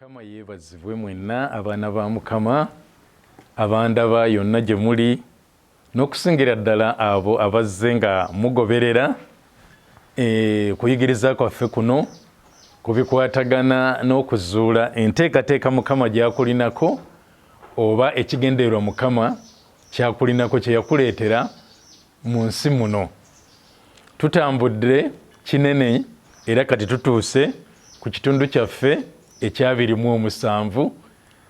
Mukama yeebazibwe mwenna abaana ba Mukama abandaba yonna gye muli n'okusingira ddala abo abazze nga mugoberera kuyigiriza kwaffe kuno ku bikwatagana n'okuzuula enteekateeka Mukama gy'akulinako oba ekigendererwa Mukama ky'akulinako kye yakuleetera mu nsi muno. Tutambudde kinene era kati tutuuse ku kitundu kyaffe ekya 27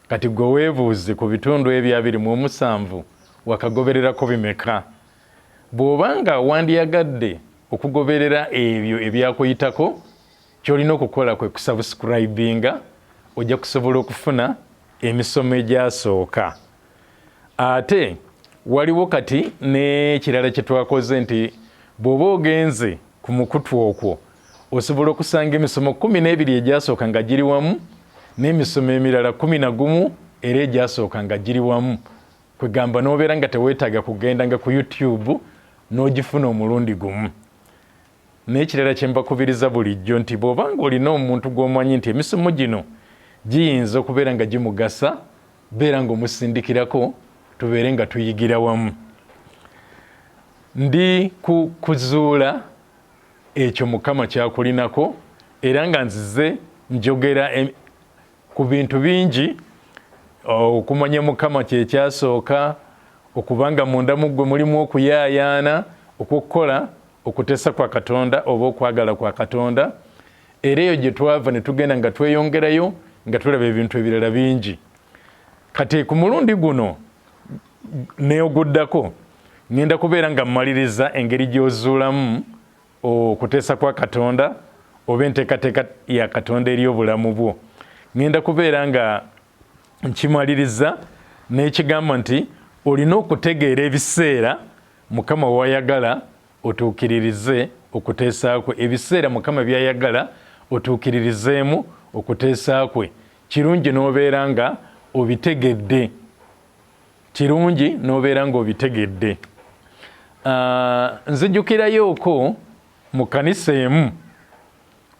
kati gwe weebuuze ku bitundu ebya 27 wakagobererako bimeka. Bw'obanga wandyagadde okugoberera ebyo ebyakuyitako ky'olina okukola kwe kusubscribinga ojja kusobola okufuna emisomo egyasooka. Ate waliwo kati n'ekirala kye twakoze nti bw'oba ogenze ku mukutu okwo osobola okusanga emisomo 12 egyasooka nga giri wamu n'emisomo emirala 11 era egyasooka nga giri wamu. Kwegamba n'obeera nga teweetaaga kugenda nga ku YouTube n'ogifuna omulundi gumu. N'ekirala kye mbakubiriza bulijjo nti bw'obanga olina omuntu gw'omanyi nti emisomo gino giyinza okubeera nga gimugasa, beera ng'omusindikirako tubeere nga tuyigira wamu. Ndi kuzuula ekyo Mukama kyakulinako era nga nzize njogera ku bintu bingi okumanya Mukama kye kyasooka, okubanga munda mu ggwe mulimu okuyaayaana, okukola okuteesa kwa Katonda oba okwagala kwa Katonda. Era eyo gye twava ne tugenda nga tweyongerayo nga tulaba ebintu ebirala bingi. Kati ku mulundi guno neoguddako ngenda kubeera nga mmaliriza engeri gy'ozuulamu okuteesa kwa Katonda oba enteekateeka ya Katonda eri obulamu bwo. Ngenda kubeera nga nkimaliriza n'ekigamba nti olina okutegeera ebiseera Mukama wayagala otuukiririze okuteesa kwe. Ebiseera Mukama byayagala otuukiririzeemu okuteesa kwe. Kirungi n'obeera nga obitegedde. Kirungi n'obeera nga obitegedde. Nzijukirayooko mu kanisa emu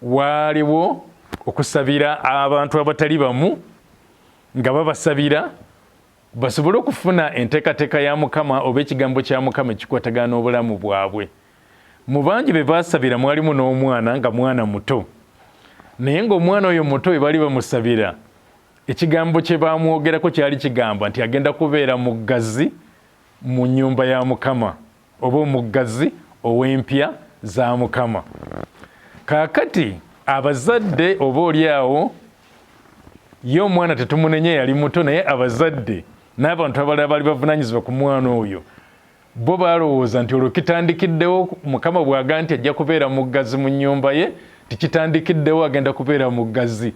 waaliwo okusabira abantu abatali bamu nga babasabira basobole okufuna enteekateeka ya Mukama oba ekigambo kya Mukama ekikwatagana n'obulamu bwabwe. Mu bangi be baasabira mwalimu n'omwana nga mwana muto. Naye ng'omwana oyo muto we bali bamusabira, ekigambo kye bamwogerako kyali kigamba nti agenda kubeera muggazi mu nnyumba ya Mukama oba omuggazi ow'empya za Mukama. Kaakati abazadde oba oliawo ye omwana tetumunenye yali muto, naye abazadde n'abantu abalala bali bavunaanyizibwa ku mwana oyo bo balowooza nti olwo kitandikiddewo Mukama bw'aga nti ajja kubeera muggazi mu nnyumba ye, tikitandikiddewo agenda kubeera muggazi.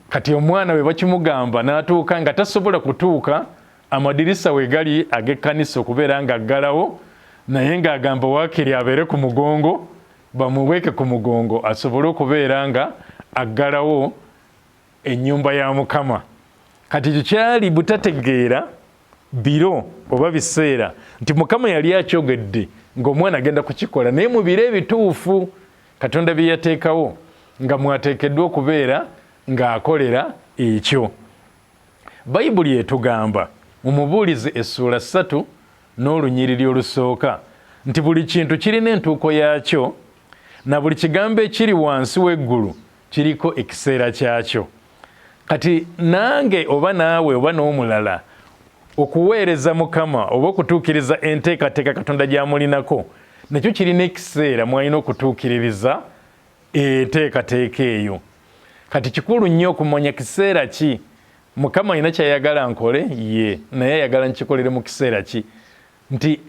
Kati omwana we bakimugamba n'atuuka nga tasobola kutuuka amadirisa we gali ag'ekkanisa okubeera nga aggalawo, naye ng'agamba waakiri abeere ku mugongo, bamuweeke ku mugongo asobole okubeera nga aggalawo ennyumba ya Mukama. Kati kikyali butategeera biro oba biseera nti Mukama yali akyogedde ng'omwana agenda kukikola, naye mu biro ebituufu Katonda bye yateekawo nga mwateekeddwa okubeera ng'akolera ekyo. Bayibuli etugamba mu Mubuulizi essuula 3 n'olunyiriri olusooka nti buli kintu kirina entuuko yaakyo na buli kigambo ekiri wansi w'eggulu kiriko ekiseera kyakyo. Kati nange oba naawe oba n'omulala okuweereza Mukama oba okutuukiriza enteekateeka Katonda gy'amulinako nakyo kirina ekiseera mwalina okutuukiririza enteekateeka eyo. Kati kikulu nnyo okumanya kiseera ki Mukama alina kyayagala nkole ye, naye ayagala nkikolere mu kiseera ki. Nti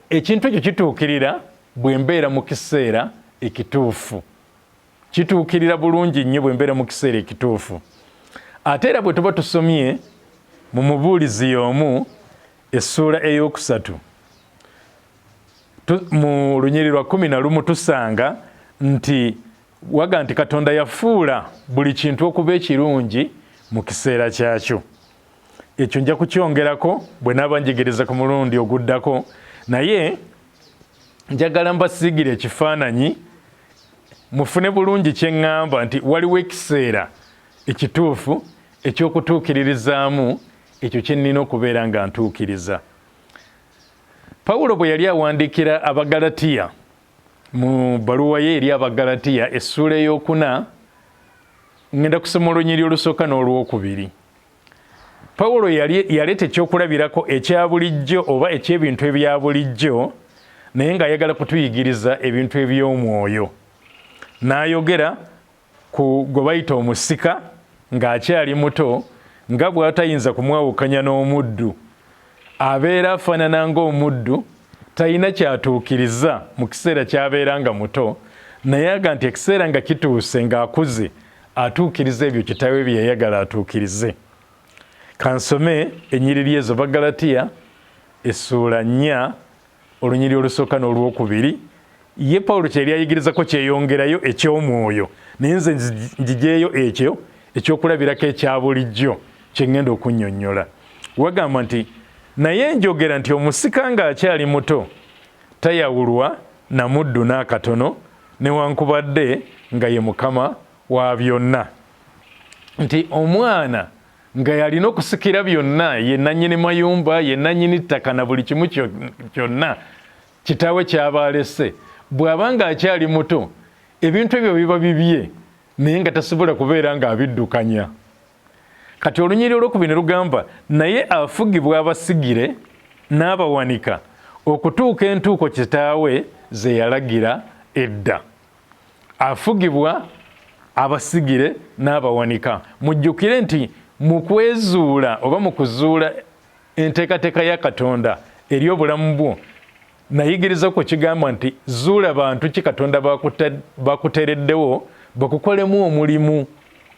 ekintu ekyo kituukirira bwe mbeera mu kiseera ekituufu. Kituukirira bulungi nnyo bwe mbeera mu kiseera ekituufu. Ate era bwe tuba tusomye mu Mubuulizi y'omu essuula ey'okusatu mu lunyiriri lwa 11 tusanga nti waga nti Katonda yafuula buli kintu okuba ekirungi mu kiseera kyakyo. Ekyo nja kukyongerako bwe naaba njigiriza ku mulundi oguddako, naye njagala mbasiigire ekifaananyi mufune bulungi kye ŋŋamba nti waliwo ekiseera ekituufu ekyokutuukiririzaamu ekyo kye nnina okubeera nga ntuukiriza. Pawulo bwe yali awandiikira Abagalatiya mu bbaluwa ye eri Abagalatiya essuula ey'okuna, ngenda kusoma olunyiri olusooka n'olwokubiri. Pawulo yaleeta ekyokulabirako ekya bulijjo oba eky'ebintu ebya bulijjo, naye ng'ayagala kutuyigiriza ebintu eby'omwoyo. N'ayogera ku gwe bayita omusika ng'akyali muto, nga bw'atayinza kumwawukanya n'omuddu. Abeera afaanana ng'omuddu, talina kyatuukiriza mu kiseera ky'abeera nga muto, naye aga nti ekiseera nga kituuse ng'akuze atuukiriza ebyo kitaawe bye yayagala atuukirize. Kansome ennyiriri ezo Bagalatiya essuula 4 olunyiri olusooka n'olwokubiri. Ye Pawulo kye yali ayigirizako kyeyongerayo eky'omwoyo, naye nze njijeeyo ekyo ekyokulabirako ekya bulijjo kye ŋŋenda okunnyonnyola. Wagamba nti naye njogera nti omusika ng'akyali muto tayawulwa na muddu n'akatono, newankubadde nga ye mukama wa byonna. Nti omwana nga yalina okusikira byonna, ye nannyini mayumba, ye nannyini ttaka na buli kimu kyonna kitaawe ky'aba alese, bw'aba ng'akyali muto ebintu ebyo biba bibye, naye nga tasobola kubeera ng'abiddukanya. Kati olunyiri olwokubiri ne lugamba naye afugibwa abasigire n'abawanika okutuuka entuuko kitaawe ze yalagira edda. Afugibwa abasigire n'abawanika. Mujjukire nti mu kwezuula oba mu kuzuula enteekateeka ya Katonda eri obulamu bwo, nayigiriza ku kigamba nti zuula bantu ki Katonda bakuteereddewo bakukolemu omulimu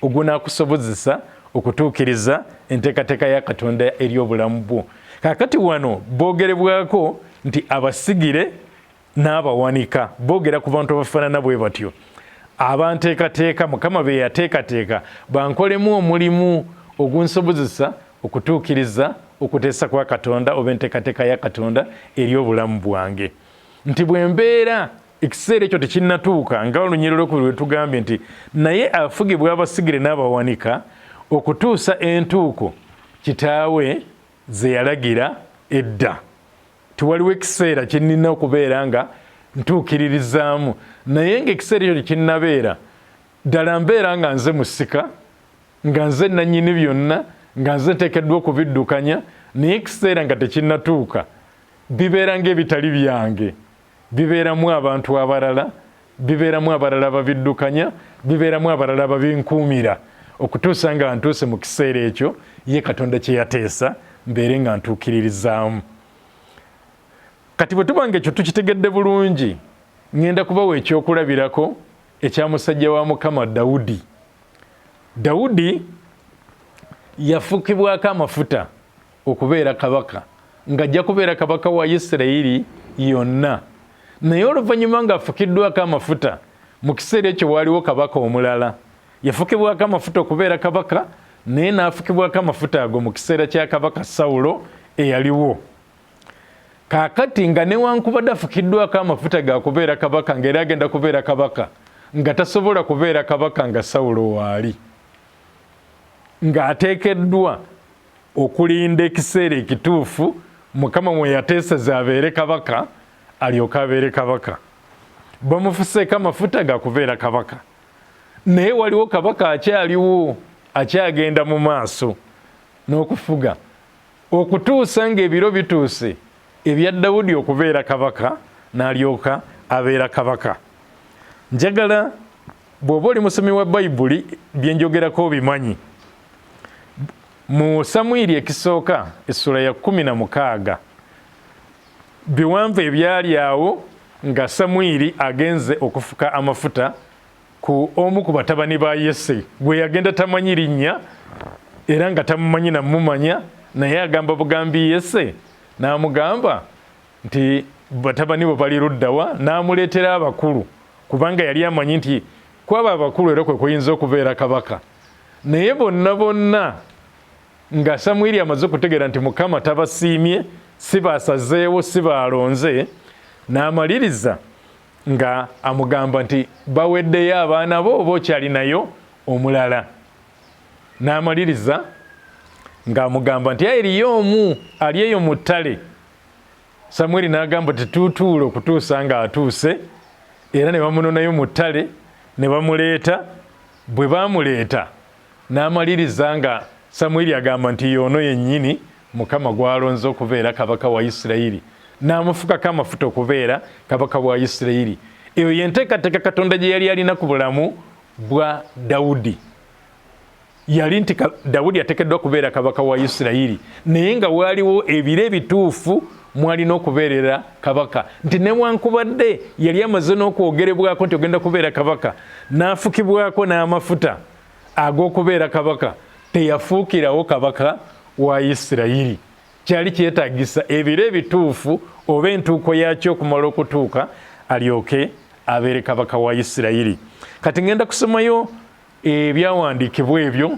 ogunaakusobozesa okutuukiriza enteekateeka ya Katonda eri obulamu bwo. Kaakati wano boogerebwako nti abasigire n'abawanika, boogera ku bantu abafaanana bwe batyo. Abanteekateeka, Mukama be yateekateeka bankolemu omulimu ogunsobozesa okutuukiriza okuteesa kwa Katonda oba enteekateeka ya Katonda eri obulamu bwange. Nti bwe mbeera ekiseera ekyo tekinnatuuka, nga olunyiri olwokubiri lwe tugambye nti naye afugibwa abasigire n'abawanika okutuusa entuuko kitaawe ze yalagira edda. Tiwaliwo ekiseera kye nnina okubeera nga ntuukiririzaamu, naye ng'ekiseera ekyo tekinnabeera, ddala mbeera nga nze musika, nga nze nannyini byonna, nga nze nteekeddwa okubiddukanya, naye ekiseera nga tekinnatuuka, bibeera ng'ebitali byange, bibeeramu abantu abalala, bibeeramu abalala ababiddukanya, bibeeramu abalala ababinkuumira, okutuusa nga ntuuse mu kiseera ekyo ye Katonda kye yateesa mbeere nga ntuukiririzaamu. Kati bwe tuba ng'ekyo tukitegedde bulungi, ŋŋenda kubawa ekyokulabirako ekya musajja wa Mukama Dawudi. Dawudi yafukibwako amafuta okubeera kabaka, ng'ajja kubeera kabaka wa Isirayiri yonna. Naye oluvannyuma ng'afukiddwako amafuta, mu kiseera ekyo waaliwo kabaka omulala. Yafukibwako amafuta okubeera kabaka, naye n'afukibwako amafuta ago mu kiseera kya kabaka Sawulo eyaliwo. Kaakati nga newankubadde afukiddwako amafuta ga kubeera kabaka, ng'era agenda kubeera kabaka, nga tasobola kubeera kabaka nga Sawulo waali, ng'ateekeddwa okulinda ekiseera ekituufu Mukama mwe yateeseza abeere kabaka, alyoke abeere kabaka. Bamufuseeko amafuta ga kubeera kabaka, naye waliwo kabaka akyaliwo, akyagenda mu maaso n'okufuga, okutuusa ng'ebiro bituuse ebya Dawudi okubeera kabaka, n'alyoka abeera kabaka. Njagala bw'oba oli musomi wa Bayibuli bye njogerako obimanyi. Mu Samwiri ekisooka essula ya 16 biwanvu ebyali awo nga Samwiri agenze okufuka amafuta ku omu ku batabani ba Yese, gwe yagenda tamanyi linnya era nga tamumanyi namumanya, naye agamba bugambi Yese, n'amugamba nti batabani bo bali luddawa, n'amuleetera abakulu, kubanga yali amanyi nti kwaba abakulu era kwe kuyinza okubeera kabaka. Naye bonna bonna nga Samwiri amaze okutegeera nti Mukama tabasiimye, si basazeewo, si balonze, n'amaliriza nga amugamba nti baweddeyo abaana bo oba okyalinayo omulala. n'amaliriza ng'amugamba nti eriyo omu ali eyo mu ttale. Samwiri n'agamba tetuutuula okutuusa ng'atuuse, era ne bamunonayo mu ttale ne bamuleeta. Bwe baamuleeta n'amaliriza nga Samwiri agamba nti y'ono yennyini Mukama gw'alonze okubeera kabaka wa Isirayiri, n'amufukako amafuta okubeera kabaka wa Isirayiri. Eyo yenteekateeka Katonda gye yali alina ku bulamu bwa Dawudi. Yali nti Dawudi ateekeddwa kubeera kabaka wa Isirayiri, naye nga waaliwo ebiro ebituufu mwalina okubeerera kabaka, nti newankubadde yali amaze n'okwogerebwako nti ogenda kubeera kabaka, n'afukibwako n'amafuta ag'okubeera kabaka, teyafuukirawo kabaka wa Isirayiri. Kyali kyetaagisa ebiro ebituufu oba entuuko yakyo okumala okutuuka alyoke abeere kabaka wa Isirayiri. Kati ngenda kusomayo ebyawandiikibwa ebyo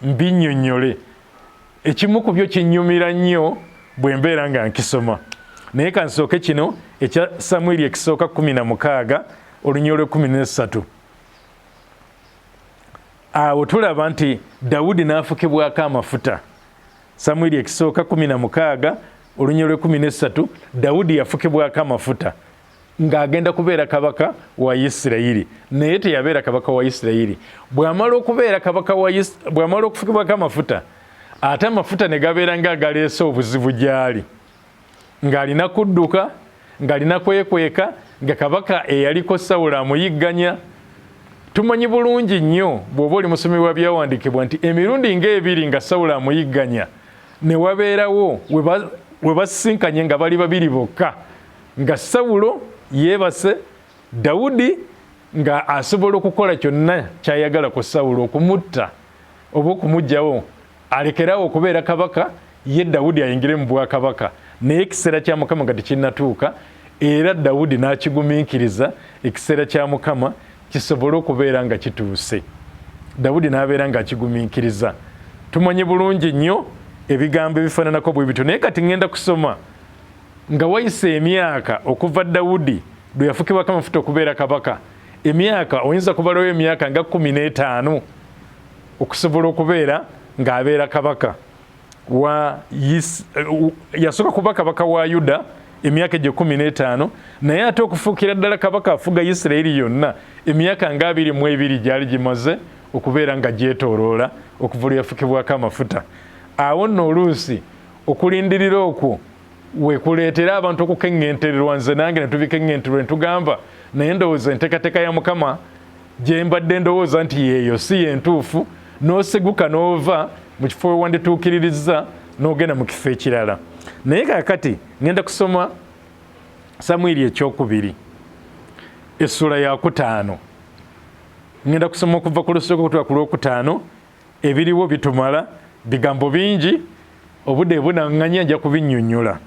mbinnyonnyole. Ekimu ku byo kinnyumira nnyo bwe mbeera nga nkisoma, naye kansooke kino ekya Samwiri ekisooka 16 olunyolo lwe 13. Awo tulaba nti Dawudi n'afukibwako amafuta. Samwiri ekisooka 16 olunyolo lwe 13, Dawudi yafukibwako amafuta ng'agenda kubeera kabaka wa Isirayiri, naye teyabeera kabaka wa Isirayiri. Bw'amala okufukibwako amafuta, ate amafuta ne gabeera ng'agaleese obuzibu gy'ali, ng'alina kudduka, ng'alina kwekweka, nga kabaka eyaliko Sawulo amuyigganya. Tumanyi bulungi nnyo bw'oba oli musomi wa byawandiikibwa nti emirundi ng'ebiri nga Sawulo amuyigganya ne wabeerawo we basisinkanye nga bali babiri bokka, nga Sawulo yeebase, Dawudi nga asobola okukola kyonna ky'ayagala ku Sawulo, okumutta oba okumuggyawo, alekerawo okubeera kabaka, ye Dawudi ayingire mu bwakabaka. Naye ekiseera kya Mukama nga tekinnatuuka, era Dawudi n'akigumiikiriza ekiseera kya Mukama kisobole okubeera nga kituuse. Dawudi n'abeera ng'akigumiikiriza. Tumanyi bulungi nnyo ebigambo ebifaananako bwe bityo, naye kati ngenda kusoma nga wayise emyaka okuva Dawudi lwe yafukibwako amafuta okubeera kabaka. Emyaka oyinza kubalawo emyaka nga 15 okusobola okubeera ng'abeera kabaka yasooka kuba kabaka wa Yuda emyaka egyo 15, naye ate okufuukira ddala kabaka afuga Isirayiri yonna emyaka nga 22 gyali gimaze okubeera nga gyetooloola okuva lwe yafukibwako amafuta. Awo nno oluusi okulindirira okwo we kuleetera abantu okukeŋŋentererwa, nze nange ne tubikeŋŋenterwa ne tugamba naye ndowooza enteekateeka ya Mukama gye mbadde ndowooza nti yeeyo si yentuufu, n'oseguka n'ova mu kifo we wandituukiririzza n'ogenda mu kifo ekirala. Naye kaakati ngenda kusoma Samwiri ekyokubiri essula ya 5. Ngenda kusoma okuva ku lusooka okutuuka ku lwokutaano. Ebiriwo bitumala, bigambo bingi, obudde bunaŋŋanya nja kubinnyonnyola.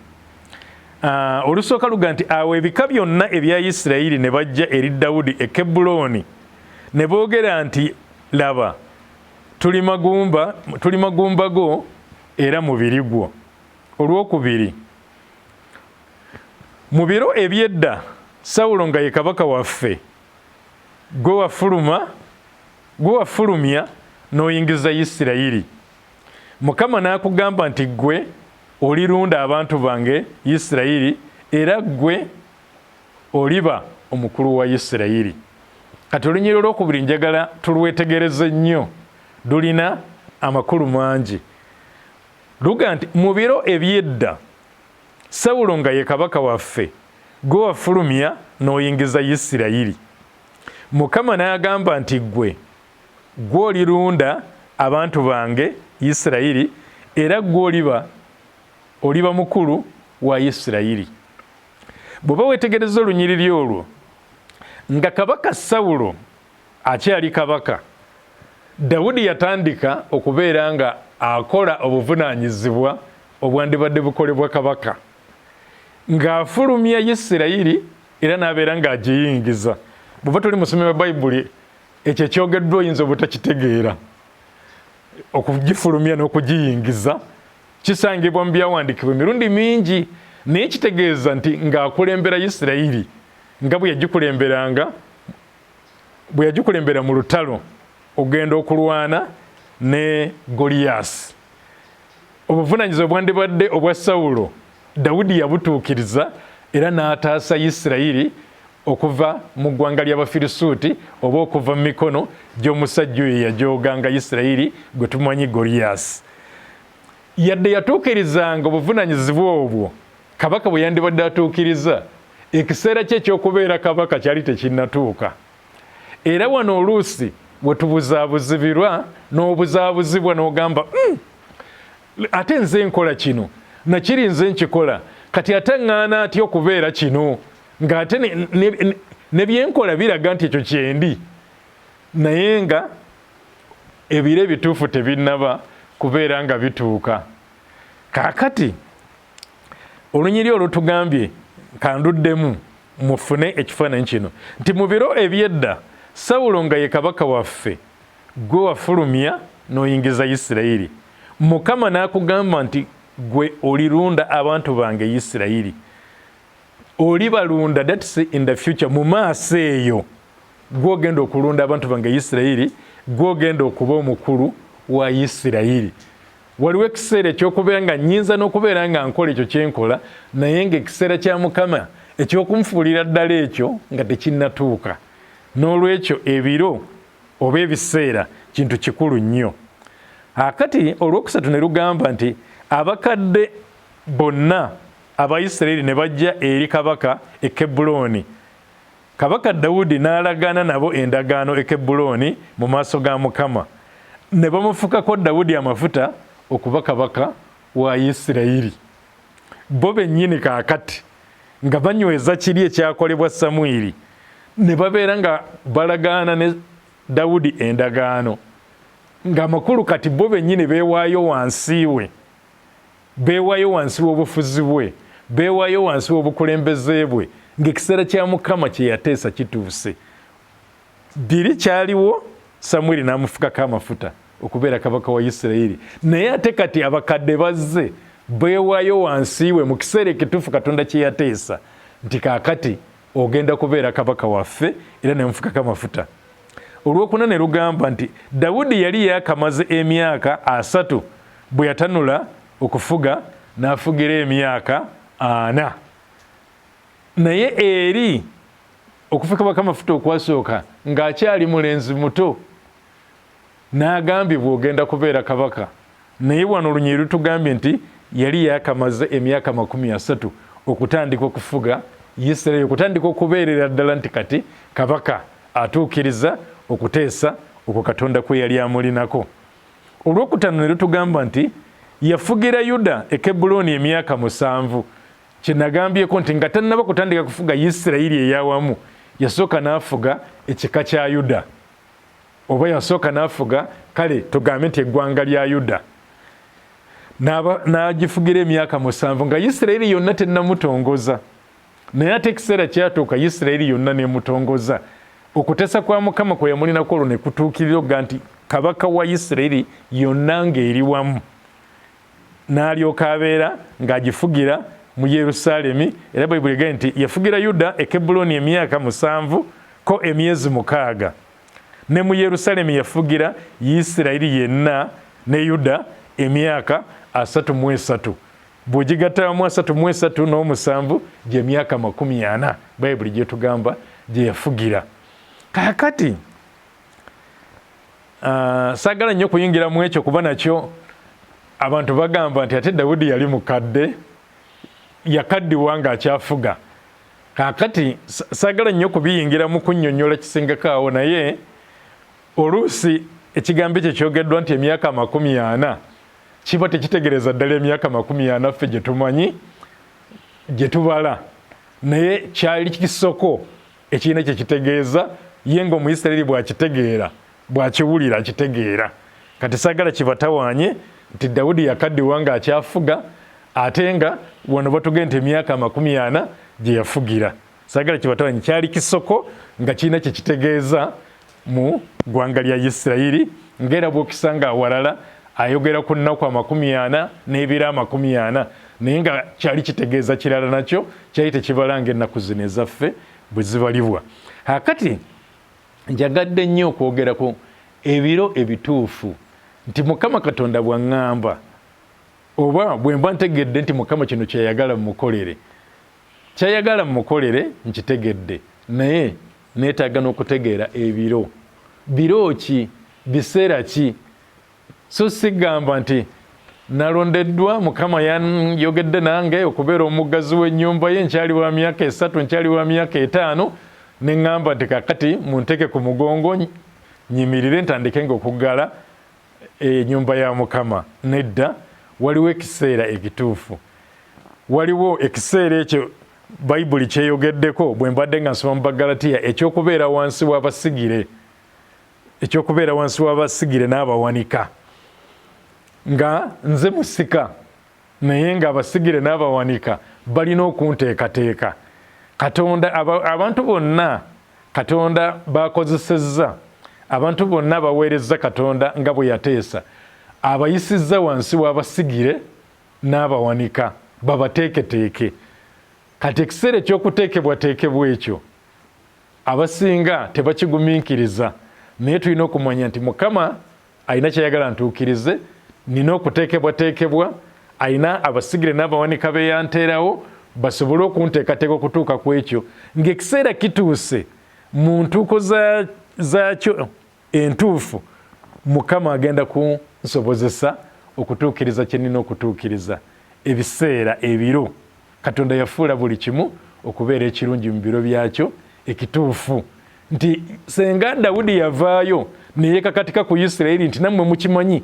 Olusooka luga nti awo ebika byonna ebya Isirayiri ne bajja eri Dawudi e Kebbulooni ne boogera nti laba tuli magumba go era mubiri gwo. Olwokubiri, mu biro ebyedda Sawulo nga ye kabaka waffe, gwe wafulumya n'oyingiza Isirayiri. Mukama n'akugamba nti gwe olirunda abantu bange Isirayiri, era gwe oliba omukulu wa Isirayiri. Kati olunyiriro olwokubiri njagala tulwetegereze nnyo, lulina amakulu mangi. Luga nti mu biro ebyedda Sawulo nga ye kabaka waffe, gwe wafulumya n'oyingiza Isirayiri. Mukama n'agamba nti gwe olirunda abantu bange Isirayiri, era gwe oliba mukulu wa Isirayiri. Bw'oba weetegereza olunyiriri olwo, nga kabaka Sawulo akyali kabaka, Dawudi yatandika okubeera nga akola obuvunaanyizibwa obwandibadde bukolebwa kabaka, ng'afulumya Isirayiri era n'abeera ng'agiyingiza. Bw'oba tuli musomi wa Bayibuli, ekyo ekyogeddwa oyinza obutakitegeera. Okugifulumya n'okugiyingiza kisangibwa mu byawandiikibwa emirundi mingi, naye kitegeeza nti ng'akulembera Isirayiri nga bwe yagikulembera mu lutalo, ogenda okulwana ne Goliath. Obuvunaanyizibwa bwandibadde obwa Sawulo, Dawudi yabutuukiriza era n'ataasa Isirayiri okuva mu ggwanga ly'Abafirisuuti oba okuva mu mikono gy'omusajja oyo yajooganga Isirayiri gwe tumanyi Goliath. Yadde yatuukirizanga obuvunaanyizibwa obwo kabaka bwe yandibadde atuukiriza, ekiseera kye eky'okubeera kabaka kyali tekinnatuuka. Era wano oluusi bwe tubuzaabuzibirwa n'obuzaabuzibwa n'ogamba ate nze nkola kino nakiri nze nkikola, kati ate ŋŋaana atya okubeera kino ng'ate ne byenkola biraga nti ekyo kyendi, naye nga ebiro ebituufu tebinnaba kubeera nga bituuka. Kaakati olunyiri olutugambye kanduddemu mufune ekifaananyi kino nti mu biro ebyedda Sawulo nga ye kabaka waffe gwe wafulumya n'oyingiza Isirayiri, Mukama n'akugamba nti gwe olirunda abantu bange Isirayiri, olibalunda, that's in the future, mu maaso eyo gw'ogenda okulunda abantu bange Isirayiri, gw'ogenda okuba omukulu wa Isirayiri. Waliwo ekiseera ekyokubeera nga nnyinza n'okubeera nga nkola ekyo kyenkola, naye ng'ekiseera kya Mukama eky'okunfuulira ddala ekyo nga tekinnatuuka. N'olwekyo ebiro oba ebiseera kintu kikulu nnyo. Akati olwokusatu ne lugamba nti abakadde bonna aba Isirayiri ne bajja eri kabaka e Kebbulooni. Kabaka Dawudi n'alagaana nabo endagaano e Kebbulooni mu maaso ga Mukama. Ne bamufukako Dawudi amafuta okuba kabaka wa Isirayiri. Bo bennyini kaakati nga banyweza kiri ekyakolebwa Samwiri, ne babeera nga balagaana ne Dawudi endagaano, nga makulu kati bo bennyini beewaayo wansi we, beewaayo wansi w'obufuzi bwe, beewaayo wansi w'obukulembeze bwe, ng'ekiseera kya Mukama kye yateesa kituuse. Diri kyaliwo, Samwiri n'amufukako amafuta okubeera kabaka wa Isirayiri, naye ate kati abakadde bazze beewaayo wansi we mu kiseera ekituufu Katonda kye yateesa nti kaakati ogenda kubeera kabaka waffe, era n'amufukako amafuta. Olwokuna ne lugamba nti Dawudi yali yaakamaze emyaka 3 bwe yatanula okufuga, n'afugira emyaka 4. Naye eri okufukako amafuta okwasooka ng'akyali mulenzi muto, n'agambibwa ogenda kubeera kabaka. Naye wano olunyiri lutugambye nti yali yaakamaze emyaka 30 okutandika okufuga Isirayiri, okutandika okubeerera ddala nti kati kabaka atuukiriza okuteesa okwo Katonda kwe yali amulinako. Olwokutaano ne lutugamba nti yafugira Yuda e Kebbulooni emyaka 7. Kye nagambyeko nti nga tannaba kutandika kufuga Isirayiri ey'awamu, yasooka n'afuga ekika kya Yuda, oba yasooka n'afuga kale tugambe nti eggwanga lya Yuda, n'agifugira emyaka 7 nga Isirayiri yonna tennamutongoza. Naye ate ekiseera kyatuuka Isirayiri yonna nemutongoza. Okuteesa kwa Mukama kwe yamulinako olwo ne kutuukirira nti kabaka wa Isirayiri yonna ng'eri wamu. N'alyoka abeera ng'agifugira mu Yerusaalemi, era Bayibuli egamba nti yafugira Yuda e Kebbulooni emyaka 7 ko emyezi 6. Ne mu Yerusaalemi yafugira Isirayiri yenna ne Yuda emyaka 33. Bw'ogigattamu 33 n'omusanvu gy'emyaka 40 Bayibuli gyetugamba gye yafugira. Kaakati saagala nnyo kuyingira mu ekyo kuba nakyo abantu bagamba nti ate Dawudi yali mukadde, yakaddiwa ng'akyafuga. Kaakati saagala nnyo kubiyingira mu kunnyonnyola kisingako awo, naye oluusi ekigambo ekyo kyogeddwa nti emyaka 40 kiba tekitegereza ddala emyaka 40 ffe gye tumanyi gye tubala, naye kyali kisoko ekirina kye kitegeeza, ye ng'Omuyisirayiri bw'akitegeera, bw'akiwulira akitegeera. Kati saagala kibatawaanye nti Dawudi yakaddiwa ng'akyafuga, ate nga wano batugenda nti emyaka 40 gye yafugira. Saagala kibatawaanye, kyali kisoko nga kirina kye kitegeeza mu ggwanga lya Isirayiri, ng'era bw'okisanga awalala ayogera ku nnaku 40 n'ebiro 40, naye nga kyali kitegeeza kirala nakyo, kyali tekibalanga ennaku zino ezaffe bwe zibalibwa. Kakati njagadde nnyo okwogera ku ebiro ebituufu nti Mukama Katonda bw'aŋŋamba oba bwe mba ntegedde nti Mukama kino kyeyagala mmukolere, kyeyagala mmukolere nkitegedde, naye neetaaga n'okutegeera ebiro. Biro ki? Biseera ki? So sigamba nti nalondeddwa, Mukama yayogedde nange okubeera omuggazi w'ennyumba ye, nkyali wa myaka 3, nkyali wa myaka 5, ne ŋŋamba nti kakati munteke ku mugongo nyimirire ntandikenga okuggala ennyumba ya Mukama. Nedda, waliwo ekiseera ekituufu. Waliwo ekiseera ekyo Bayibuli kyeyogeddeko bwe mbadde nga nsoma mu Bagalatiya, ekyokubeera wansi w'abasigire, ekyokubeera wansi w'abasigire n'abawanika. Nga nze musika naye nga abasigire n'abawanika balina okunteekateeka. Katonda abantu bonna Katonda bakozesezza, abantu bonna baweerezza Katonda nga bwe yateesa, abayisizza wansi w'abasigire n'abawanika babateeketeeke. Kati ekiseera ekyokuteekebwateekebwa ekyo abasinga tebakigumiikiriza, naye tulina okumanya nti Mukama alina kyayagala ntuukirize, nina okuteekebwateekebwa, alina abasigire n'abawanika be yanteerawo basobole okunteekateeka okutuuka ku ekyo, ng'ekiseera kituuse mu ntuuko zaakyo entuufu, Mukama agenda kunsobozesa okutuukiriza kye nina okutuukiriza. Ebiseera, ebiro, Katonda yafuula buli kimu okubeera ekirungi mu biro byakyo ekituufu. Nti senga Dawudi yavaayo ne yeekakatika ku Isirayiri nti nammwe mukimanyi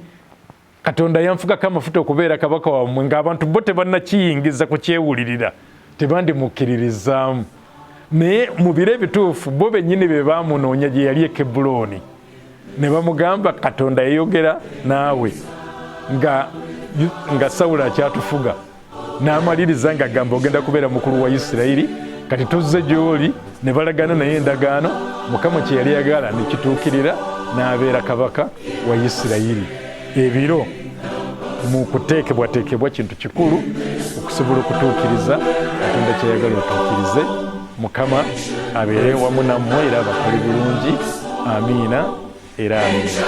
Katonda yanfukako amafuta okubeera kabaka wammwe, ng'abantu bo tebannakiyingiza kukyewulirira, tebandimukkiririzaamu. Naye mu biro ebituufu bo bennyini be baamunoonya gye yali e Kebbulooni, ne bamugamba Katonda yayogera naawe nga Sawulo akyatufuga, n'amaliriza ng'agamba ogenda kubeera mukulu wa Isirayiri, kati tuzze gy'oli. Ne balagana naye endagaano, Mukama kye yali yagala ne kituukirira, n'abeera kabaka wa Isirayiri. Ebiro mu kuteekebwateekebwa kintu kikulu okusobola okutuukiriza Katonda kyeyagala otuukirize. Mukama abeere wamu nammwe era abakole bulungi. Amiina era amiina.